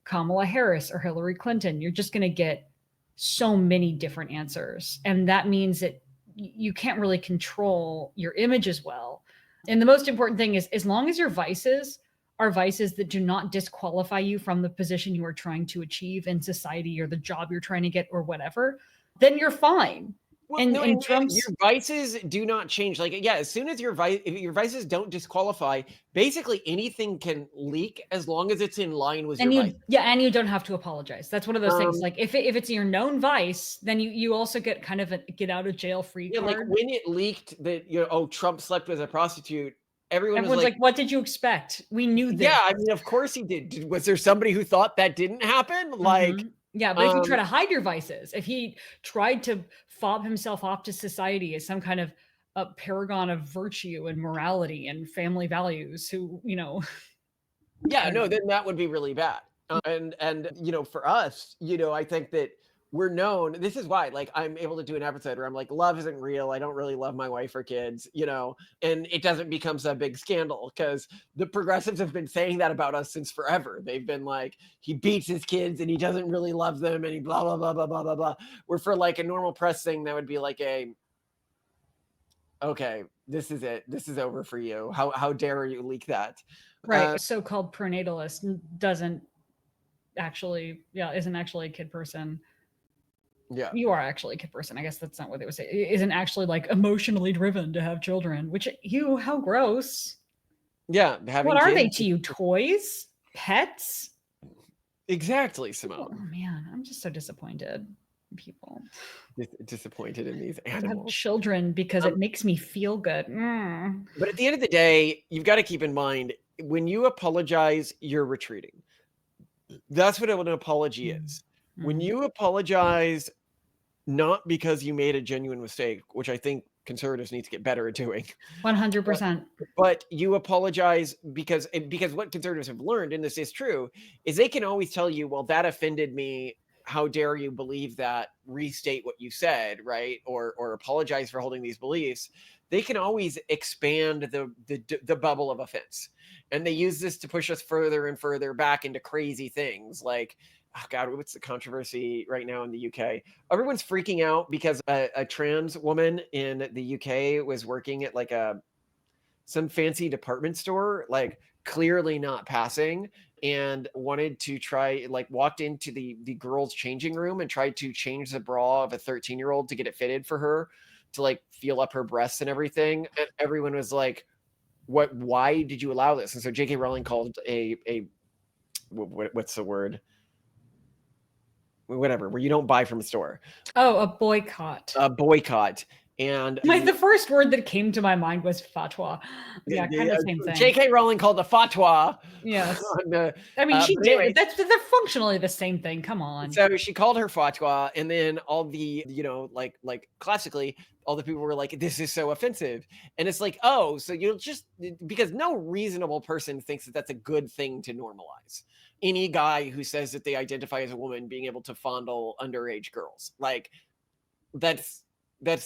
C: Kamala Harris or Hillary Clinton, you're just going to get so many different answers. And that means that you can't really control your image as well. And the most important thing is, as long as your vices are vices that do not disqualify you from the position you are trying to achieve in society or the job you're trying to get or whatever, then you're fine.
A: Well,
C: And
A: no, and
C: Trump's
A: your vices do not change. Like, yeah, as soon as if your vices don't disqualify, basically anything can leak as long as it's in line with your vice.
C: and you don't have to apologize. That's one of those things. Like if it's your known vice, then you also get kind of a get out of jail free
A: Yeah, like
C: card.
A: when it leaked that Trump slept with a prostitute,
C: Everyone's like, "What did you expect? We knew this."
A: Yeah, I mean, of course he did. Was there somebody who thought that didn't happen? Like,
C: yeah, but if you try to hide your vices, if he tried to fob himself off to society as some kind of a paragon of virtue and morality and family values,
A: yeah, no, then that would be really bad. And for us, I think that we're known. This is why, like, I'm able to do an episode where I'm like, love isn't real. I don't really love my wife or kids, and it doesn't become some big scandal because the progressives have been saying that about us since forever. They've been like, he beats his kids and he doesn't really love them and he blah, blah, blah, blah, blah, blah, blah. Where for like a normal press thing, that would be like okay, this is it. This is over for you. How dare you leak that?
C: Right. So-called pronatalist isn't actually a kid person.
A: Yeah.
C: You are actually a kid person. I guess that's not what they would say. It isn't actually like emotionally driven to have children, which how gross.
A: Yeah.
C: What are they to you? Toys? Pets?
A: Exactly, Simone.
C: Oh man, I'm just so disappointed in people.
A: Disappointed in these
C: I have
A: animals.
C: children because it makes me feel good.
A: But at the end of the day, you've got to keep in mind, when you apologize, you're retreating. That's what an apology is. When you apologize, not because you made a genuine mistake, which I think conservatives need to get better at doing.
C: 100%.
A: But you apologize because what conservatives have learned, and this is true, is they can always tell you, well, that offended me. How dare you believe that? Restate what you said, right? Or apologize for holding these beliefs. They can always expand the bubble of offense. And they use this to push us further and further back into crazy things like, oh God, what's the controversy right now in the UK? Everyone's freaking out because a trans woman in the UK was working at like some fancy department store, like clearly not passing, and wanted to try, like walked into the girls' changing room and tried to change the bra of a 13-year-old to get it fitted for her to like feel up her breasts and everything. And everyone was like, why did you allow this? And so J.K. Rowling called what's the word? Whatever, where you don't buy from a store.
C: Oh, a boycott.
A: A boycott. And
C: the first word that came to my mind was fatwa. Yeah, kind of the same thing.
A: J.K. Rowling called a fatwa.
C: Yes. I mean, she did. Anyways, they're functionally the same thing. Come on.
A: So she called her fatwa, and then all the, like classically, all the people were like, this is so offensive. And it's like, oh, so you'll just, because no reasonable person thinks that that's a good thing to normalize. Any guy who says that they identify as a woman being able to fondle underage girls, like that's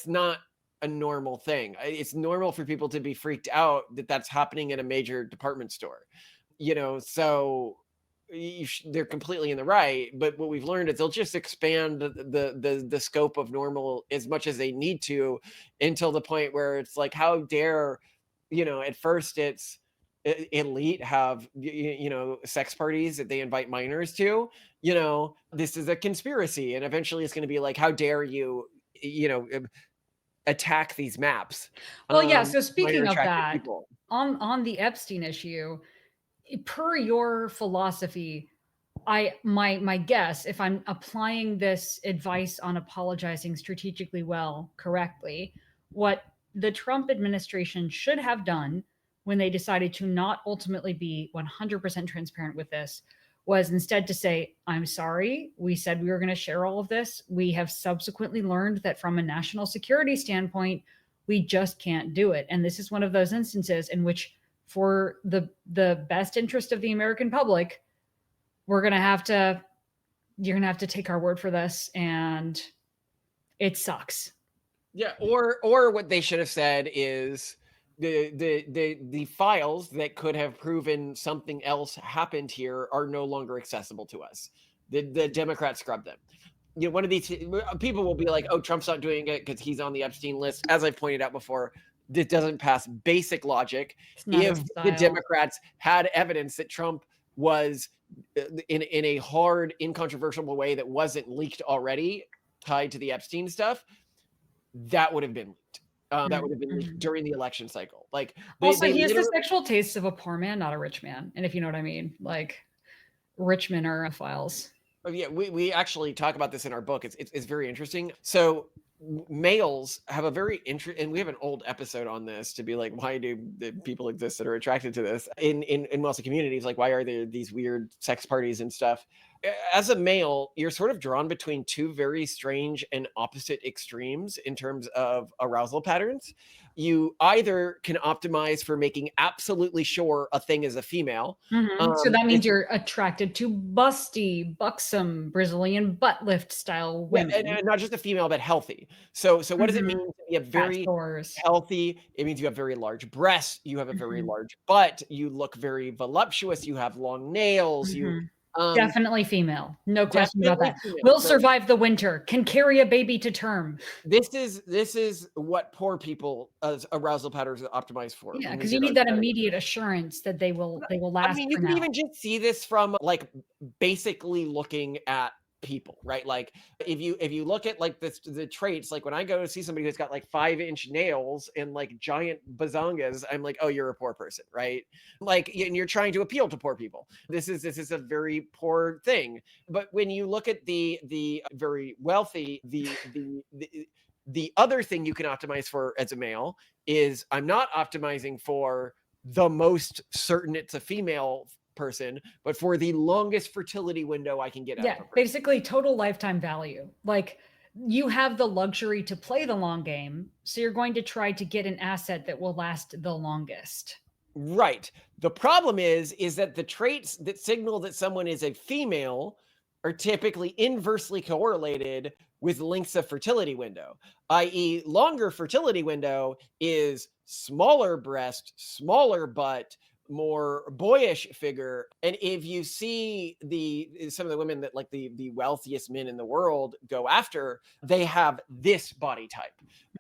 A: not a normal thing. It's normal for people to be freaked out that that's happening in a major department store, so they're completely in the right. But what we've learned is they'll just expand the scope of normal as much as they need to, until the point where it's like, how dare, at first it's elite have, sex parties that they invite minors to, this is a conspiracy. And eventually it's going to be like, how dare you, attack these maps.
C: Well, yeah. So speaking of that, on the Epstein issue, per your philosophy, my guess, if I'm applying this advice on apologizing strategically well correctly, what the Trump administration should have done when they decided to not ultimately be 100% transparent with this was instead to say, I'm sorry, we said we were going to share all of this. We have subsequently learned that from a national security standpoint, we just can't do it. And this is one of those instances in which, for the best interest of the American public, you're going to have to take our word for this. And it sucks.
A: Yeah. Or what they should have said is, the files that could have proven something else happened here are no longer accessible to us. The Democrats scrubbed them. One of these people will be like, oh, Trump's not doing it because he's on the Epstein list. As I've pointed out before, this doesn't pass basic logic. If the Democrats had evidence that Trump was in a hard, incontrovertible way that wasn't leaked already, tied to the Epstein stuff, that would have been leaked. That would have been leaked during the election cycle. Like,
C: he has the sexual tastes of a poor man, not a rich man. And if you know what I mean, like, rich men are files.
A: Oh, yeah, we actually talk about this in our book. It's very interesting. So males have a very and we have an old episode on this to be like, why do the people exist that are attracted to this in Muslim communities? Like, why are there these weird sex parties and stuff? As a male, you're sort of drawn between two very strange and opposite extremes in terms of arousal patterns. You either can optimize for making absolutely sure a thing is a female.
C: So that means you're attracted to busty, buxom, Brazilian butt lift style women.
A: And not just a female, but healthy. So what does it mean to be a very healthy? It means you have very large breasts, you have a very large butt, you look very voluptuous, you have long nails, you
C: definitely female. No question about that. Will survive the winter, can carry a baby to term.
A: This is what poor people arousal patterns are optimized for.
C: Yeah, because you need that immediate assurance that they will last.
A: I mean, you can even just see this from like basically looking at people, right? Like if you look at like the traits, like when I go to see somebody who's got like 5-inch nails and like giant bazongas, I'm like, oh, you're a poor person, right? Like, and you're trying to appeal to poor people. This is a very poor thing. But when you look at the very wealthy, the other thing you can optimize for as a male is, I'm not optimizing for the most certain it's a female person, but for the longest fertility window I can get out of a person.
C: Basically total lifetime value. Like, you have the luxury to play the long game, so you're going to try to get an asset that will last the longest.
A: Right. The problem is that the traits that signal that someone is a female are typically inversely correlated with lengths of fertility window, i.e. longer fertility window is smaller breast, smaller butt, more boyish figure. And if you see some of the women that like the wealthiest men in the world go after, they have this body type.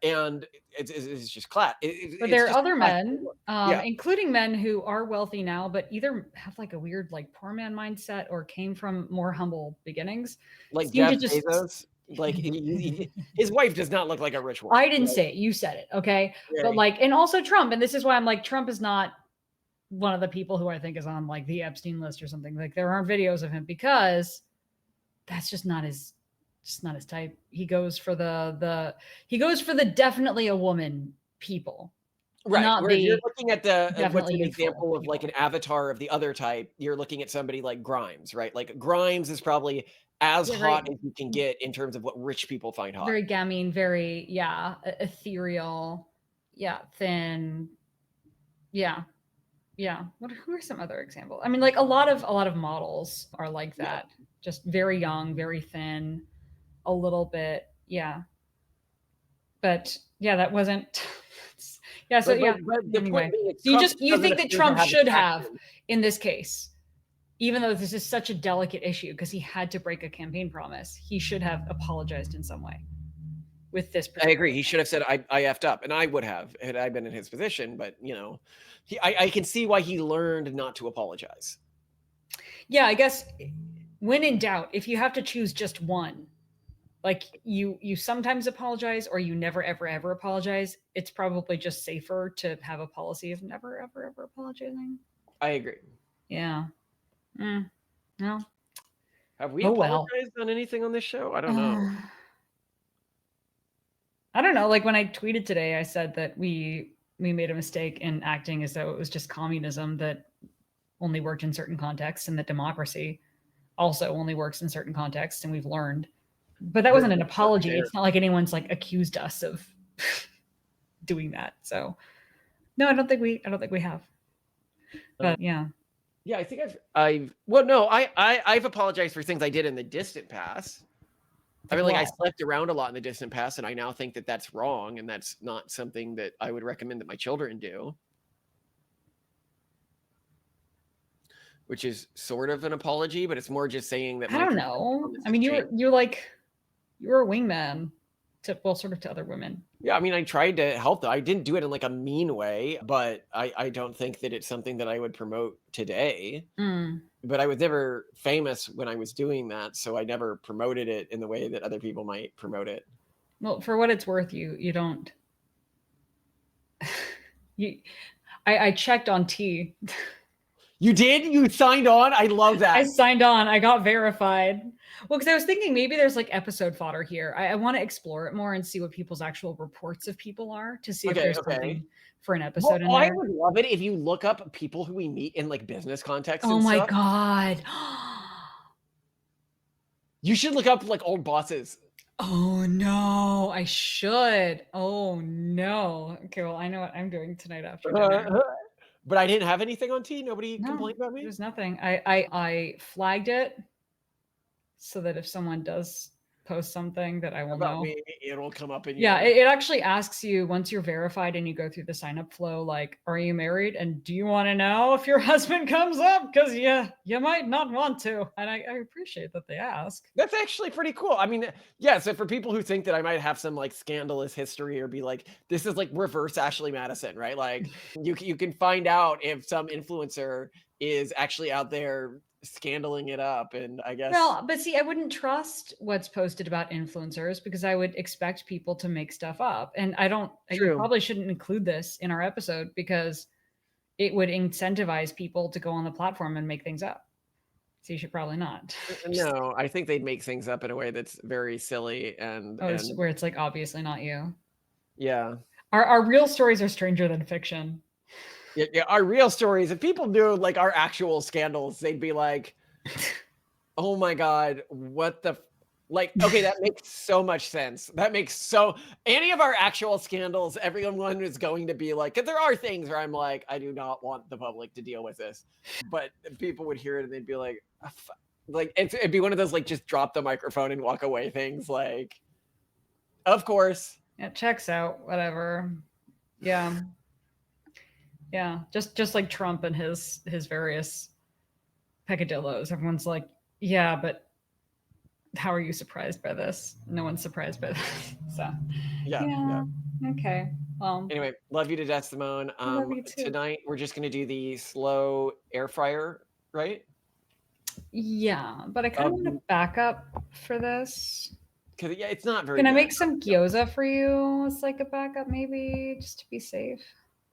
A: And it's just class.
C: But
A: It's
C: there are
A: just
C: other
A: class.
C: men,
A: Yeah,
C: including men who are wealthy now, but either have like a weird like poor man mindset or came from more humble beginnings,
A: like
C: seem to
A: Jeff
C: just.
A: Bezos. Like his wife does not look like a rich woman.
C: I didn't
A: Like,
C: say it, you said it, okay? But
A: very,
C: like, and also Trump, and this is why I'm like, Trump is not one of the people who I think is on like the Epstein list or something. Like there aren't videos of him because that's just not his type. He goes for the definitely a woman people,
A: right.
C: not
A: Whereas you're
C: the
A: looking at the what's
C: definitely
A: an
C: youthful
A: example of like an
C: people.
A: avatar of the other type. You're looking at somebody like Grimes, right? Like Grimes is probably as
C: Yeah,
A: hot
C: very
A: as you can get in terms of what rich people find hot.
C: very gamine, very ethereal, thin, yeah. Yeah. Who are some other examples? I mean, like a lot of models are like
A: Yeah.
C: that. Just very young, very thin, a little bit. Yeah. But yeah, that wasn't yeah, so yeah.
A: But the point
C: Anyway.
A: being,
C: So you
A: Trump
C: just you
A: doesn't
C: think that
A: appear to
C: Trump
A: have a
C: should have
A: passion.
C: in this case, even though this is such a delicate issue because he had to break a campaign promise, he should have apologized in some way with this
A: I agree.
C: particular
A: He
C: thing.
A: should have said, I effed up. And I would have had I been in his position. But, I can see why he learned not to apologize.
C: Yeah, I guess when in doubt, if you have to choose just one, like you sometimes apologize or you never ever apologize, it's probably just safer to have a policy of never ever apologizing.
A: I agree.
C: Yeah. No.
A: Have we
C: Oh well.
A: apologized on anything on this show? I don't know.
C: I don't know, like when I tweeted today I said that we made a mistake in acting as though it was just communism that only worked in certain contexts and that democracy also only works in certain contexts and we've learned. But that wasn't an apology. It's not like anyone's like accused us of doing that. So no, I don't think we have. But yeah.
A: Yeah, I think well, no, I've apologized for things I did in the distant past. I mean, like I
C: Well,
A: slept around a lot in the distant past, and I now think that that's wrong, and that's not something that I would recommend that my children do. Which is sort of an apology, but it's more just saying that
C: I
A: my
C: don't
A: perspective
C: know.
A: on this
C: I
A: has
C: mean,
A: changed.
C: you were a wingman to sort of to other women.
A: Yeah, I mean, I tried to help them. I didn't do it in like a mean way, but I don't think that it's something that I would promote today.
C: Mm.
A: But I was never famous when I was doing that, so I never promoted it in the way that other people might promote it.
C: Well, for what it's worth, you don't. I checked on T.
A: You did? You signed on? I love that.
C: I signed on. I got verified. Well, because I was thinking maybe there's like episode fodder here. I want to explore it more and see what people's actual reports of people are to see if
A: Okay,
C: there's
A: okay.
C: something for an
A: Well,
C: episode in
A: I
C: there.
A: would love it if you look up people who we meet in like business contexts
C: Oh
A: and
C: my
A: stuff.
C: god.
A: You should look up like old bosses.
C: Oh no, I should. Oh no. Okay, well, I know what I'm doing tonight after dinner.
A: But I didn't have anything on T. Nobody
C: No,
A: complained about me
C: there's nothing. I flagged it so that if someone does post something that I will
A: about
C: know.
A: me. It'll come up in
C: Yeah,
A: your.
C: it actually asks you once you're verified and you go through the sign up flow, like, are you married? And do you want to know if your husband comes up? Because you might not want to. And I appreciate that they ask.
A: That's actually pretty cool. I mean, yeah. So for people who think that I might have some like scandalous history or be like, this is like reverse Ashley Madison, right? Like you can find out if some influencer is actually out there scandaling it up, and I guess
C: Well, but see, I wouldn't trust what's posted about influencers because I would expect people to make stuff up. And you
A: true.
C: probably shouldn't include this in our episode because it would incentivize people to go on the platform and make things up. So you should probably not. Just,
A: No, I think they'd make things up in a way that's very silly and
C: where it's like obviously not you.
A: yeah.
C: Our real stories are stranger than fiction.
A: Yeah, our real stories. If people knew like our actual scandals, they'd be like, "Oh my god, what the like?" Okay, that makes so much sense. That makes so any of our actual scandals, everyone is going to be like, because there are things where I'm like, I do not want the public to deal with this, but people would hear it and they'd be like, like it'd be one of those like just drop the microphone and walk away things. Like, of course.
C: It checks out. Whatever. Yeah. Yeah, just like Trump and his various peccadillos. Everyone's like, yeah, but how are you surprised by this? No one's surprised by this. So
A: Yeah.
C: Okay. Well,
A: Anyway, love you to death, Simone.
C: I love you too.
A: Tonight we're just gonna do the slow air fryer, right?
C: Yeah, but I kind of want to back up for this.
A: Because yeah, it's not very
C: Can I
A: good.
C: make some gyoza for you as like a backup, maybe, just to be safe?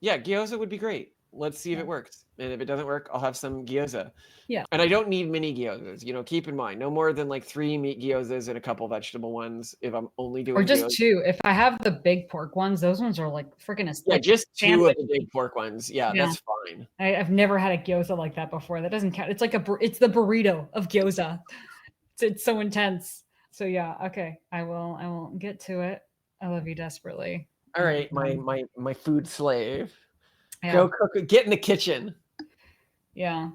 A: Yeah, gyoza would be great. Let's see if
C: Yeah.
A: it works. And if it doesn't work, I'll have some gyoza.
C: Yeah.
A: And I don't need mini gyozas. You know, keep in mind, no more than like 3 meat gyozas and a couple vegetable ones if I'm only doing
C: Or just
A: gyoza.
C: 2. If I have the big pork ones, those ones are like freaking
A: Yeah,
C: like
A: just 2
C: sandwich.
A: of the big pork ones. Yeah,
C: Yeah.
A: that's fine.
C: I've never had a gyoza like that before. That doesn't count. It's like it's the burrito of gyoza. It's so intense. So yeah, okay. I will get to it. I love you desperately.
A: All right, my food slave.
C: Yeah.
A: Go cook. Get in the kitchen.
C: Yeah.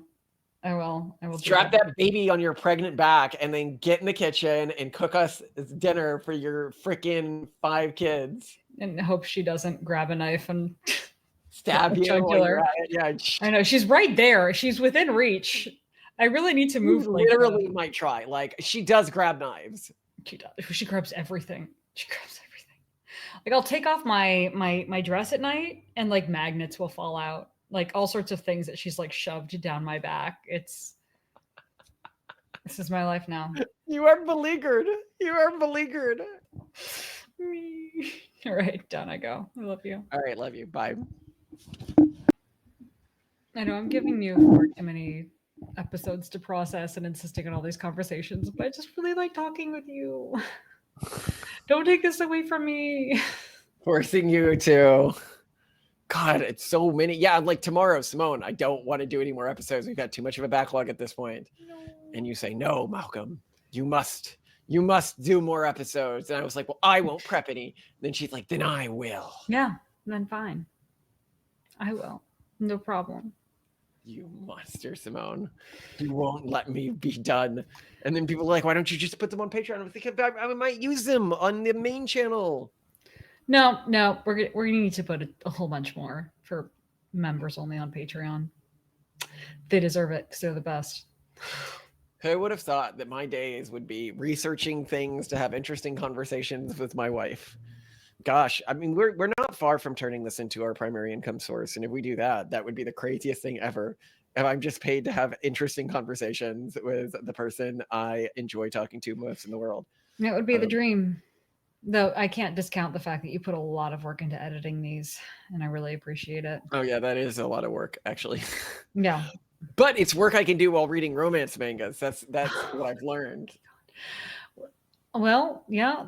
C: I will.
A: Strap that baby on your pregnant back and then get in the kitchen and cook us dinner for your freaking 5 kids.
C: And hope she doesn't grab a knife and
A: stab you. Yeah.
C: I know. She's right there. She's within reach. I really need to move.
A: Literally might try. Like, she does grab knives.
C: She does. She grabs everything. She grabs everything. Like, I'll take off my dress at night and like magnets will fall out. Like all sorts of things that she's like shoved down my back. This is my life now.
A: You are beleaguered.
C: All right, down I go. I love you.
A: All right, love you. Bye.
C: I know I'm giving you far too many episodes to process and insisting on all these conversations, but I just really like talking with you. Don't take this away from me.
A: Forcing you to. God, it's so many. Yeah, like tomorrow, Simone, I don't want to do any more episodes. We've got too much of a backlog at this point. No. And you say, no, Malcolm, you must do more episodes. And I was like, well, I won't prep any. And then she's like, then I will.
C: Yeah, then fine. I will. No problem.
A: You monster, Simone. You won't let me be done. And then people are like, why don't you just put them on Patreon? I'm thinking, I might use them on the main channel.
C: No, we're gonna need to put a whole bunch more for members only on Patreon. They deserve it because they're the best.
A: Who would have thought that my days would be researching things to have interesting conversations with my wife? Gosh, I mean, we're not far from turning this into our primary income source. And if we do that, that would be the craziest thing ever. If I'm just paid to have interesting conversations with the person I enjoy talking to most in the world.
C: That would be the dream. Though I can't discount the fact that you put a lot of work into editing these, and I really appreciate it.
A: Oh yeah, that is a lot of work, actually.
C: Yeah.
A: But it's work I can do while reading romance mangas. That's what I've learned.
C: Well, yeah.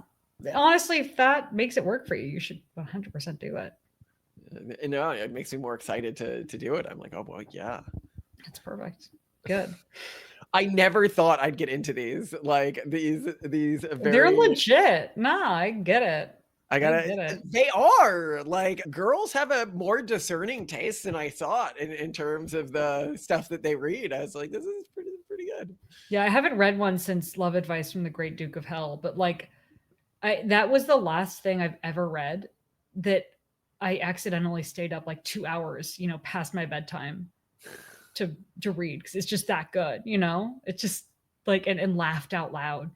C: Honestly, if that makes it work for you, you should 100% do it.
A: No, it makes me more excited to do it. I'm like, oh boy, yeah.
C: That's perfect. Good.
A: I never thought I'd get into these. Like these very.
C: They're legit. Nah, I get it.
A: I get it. They are. Like, girls have a more discerning taste than I thought in terms of the stuff that they read. I was like, this is pretty good.
C: Yeah, I haven't read one since Love Advice from the Great Duke of Hell, but like that was the last thing I've ever read that I accidentally stayed up like 2 hours, past my bedtime to read, because it's just that good, it's just like and laughed out loud.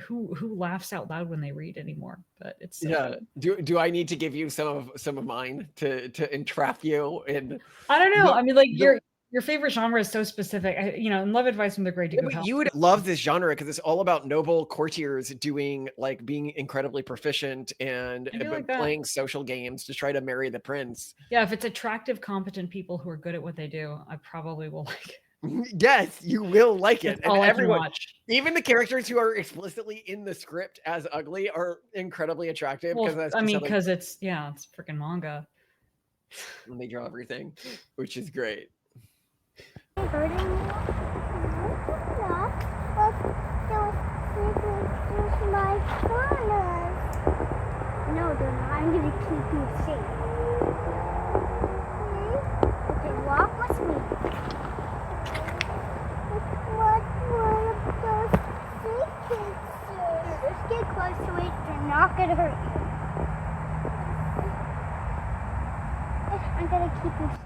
C: Who laughs out loud when they read anymore? But it's so
A: good. Do I need to give you some of mine to entrap you in?
C: I don't know. I mean, like your favorite genre is so specific. In Love Advice from the Great Duke of Hell.
A: You would love this genre because it's all about noble courtiers being incredibly proficient and playing social games to try to marry the prince.
C: Yeah, if it's attractive, competent people who are good at what they do, I probably will like it.
A: Yes, you will like it.
C: That's and everyone,
A: even the characters who are explicitly in the script as ugly, are incredibly attractive.
C: Because it's freaking manga.
A: And they draw everything, which is great.
B: No, they're not. I'm going to keep you safe. Okay, walk with me. What of those secrets? Just get close to it. They're not going to hurt you. I'm going to keep you safe.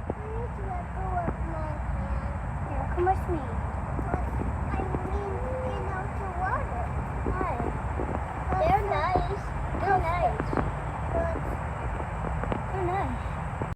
B: Please let go of my hand. Here, come with me. I mean, know.